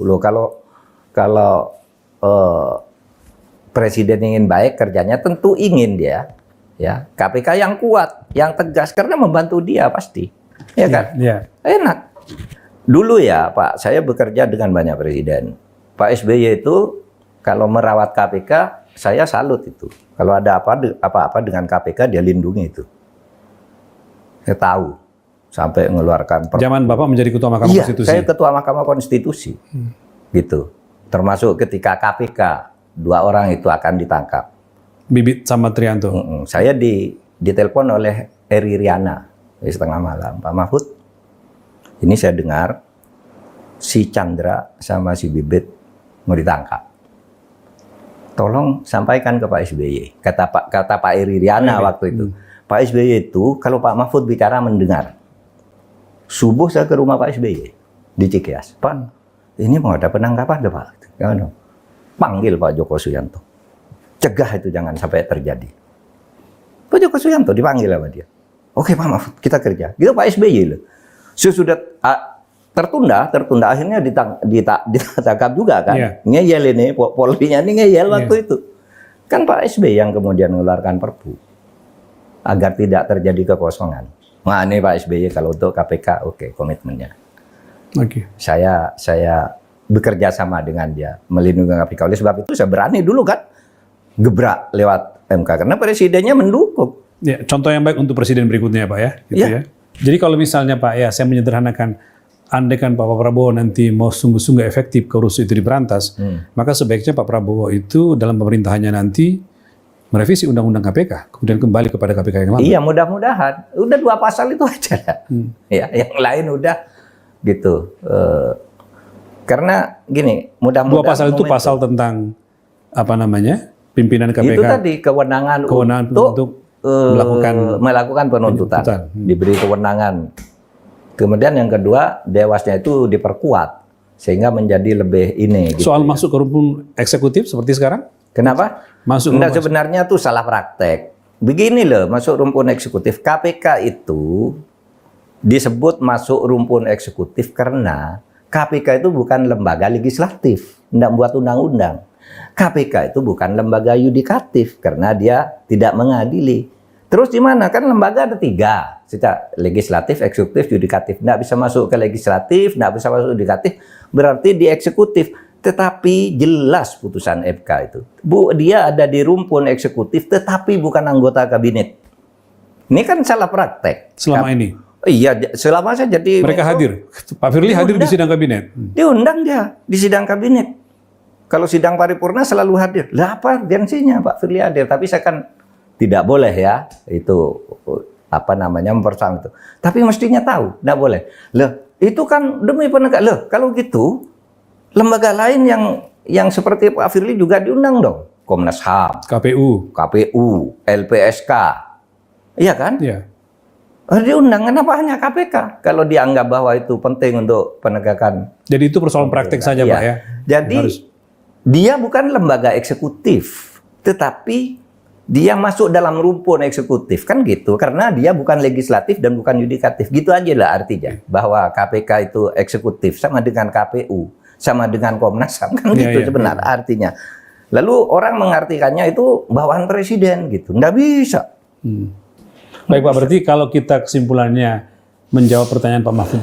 Loh kalau presiden ingin baik kerjanya tentu ingin dia ya KPK yang kuat, yang tegas karena membantu dia pasti. Ya kan? Iya. Enak. Dulu ya Pak, saya bekerja dengan banyak presiden. Pak SBY itu kalau merawat KPK, saya salut itu. Kalau ada apa-apa dengan KPK, dia lindungi itu. Saya tahu. Sampai mengeluarkan Zaman Bapak menjadi Ketua Mahkamah Konstitusi? Saya Ketua Mahkamah Konstitusi. Gitu. Termasuk ketika KPK, 2 orang itu akan ditangkap. Bibit sama Trianto? Saya ditelepon oleh Eri Riana di setengah malam. Pak Mahfud, ini saya dengar si Chandra sama si Bibit mau ditangkap. Tolong sampaikan ke Pak SBY. Kata Pak Eri Riana waktu itu. Pak SBY itu kalau Pak Mahfud bicara mendengar. Subuh saya ke rumah Pak SBY di Cikeas. Pak, ini mau ada penangkapan Pak. Panggil Pak Joko Suyanto. Cegah itu jangan sampai terjadi. Pak Joko Suyanto dipanggil sama dia. Oke Pak Mahfud, kita kerja. Gitu Pak SBY loh. Sudah tertunda akhirnya ditangkap juga kan. Ngeyel ini, Polri-nya ini ngeyel waktu itu. Kan Pak SBY yang kemudian mengeluarkan Perpu agar tidak terjadi kekosongan. Nah ini Pak SBY kalau untuk KPK oke, komitmennya. Saya bekerja sama dengan dia melindungi KPK. Oleh sebab itu saya berani dulu kan gebrak lewat MK karena presidennya mendukung. Ya, contoh yang baik untuk presiden berikutnya Pak ya. Gitu ya. Jadi kalau misalnya Pak ya, saya menyederhanakan, andaikan Pak Prabowo nanti mau sungguh-sungguh efektif korupsi itu diberantas, maka sebaiknya Pak Prabowo itu dalam pemerintahannya nanti merevisi Undang-Undang KPK, kemudian kembali kepada KPK yang lama. Iya, mudah-mudahan. Udah 2 pasal itu aja. Ya, yang lain udah gitu. Karena gini, mudah-mudahan 2 pasal itu pasal tentang apa namanya? Pimpinan KPK. Itu tadi kewenangan untuk melakukan penuntutan. Diberi kewenangan. Kemudian yang kedua, dewasnya itu diperkuat sehingga menjadi lebih ini. Gitu, soal masuk ke rumpun eksekutif seperti sekarang? Kenapa? Sebenarnya tuh salah praktek. Begini loh, masuk rumpun eksekutif. KPK itu disebut masuk rumpun eksekutif karena KPK itu bukan lembaga legislatif, tidak buat undang-undang. KPK itu bukan lembaga yudikatif karena dia tidak mengadili. Terus di mana? Kan lembaga ada 3, secara legislatif, eksekutif, yudikatif. Tidak bisa masuk ke legislatif, tidak bisa masuk ke yudikatif, berarti di eksekutif. Tetapi jelas putusan MK itu. Dia ada di rumpun eksekutif, tetapi bukan anggota kabinet. Ini kan salah praktek. Selama ini? Iya, selama saya jadi... Mereka hadir? Pak Firly hadir di sidang kabinet? Diundang dia di sidang kabinet. Kalau sidang paripurna selalu hadir. Lah apa urgensinya Pak Firly hadir? Tapi saya kan tidak boleh ya, itu apa namanya mempersoalkan itu. Tapi mestinya tahu, tidak boleh. Loh, itu kan demi penegak. Loh, kalau gitu lembaga lain yang seperti Pak Firly juga diundang dong. Komnas HAM, KPU, LPSK. Iya kan? Iya. Diundang, kenapa hanya KPK? Kalau dianggap bahwa itu penting untuk penegakan. Jadi itu persoalan praktek saja Pak ya? Jadi dia bukan lembaga eksekutif, tetapi dia masuk dalam rumpun eksekutif, kan gitu. Karena dia bukan legislatif dan bukan yudikatif. Gitu aja lah artinya. Bahwa KPK itu eksekutif, sama dengan KPU, sama dengan Komnas HAM, kan gitu sebenarnya artinya. Lalu orang mengartikannya itu bawaan presiden gitu. Nggak bisa. Baik Pak, berarti kalau kita kesimpulannya menjawab pertanyaan Pak Mahfud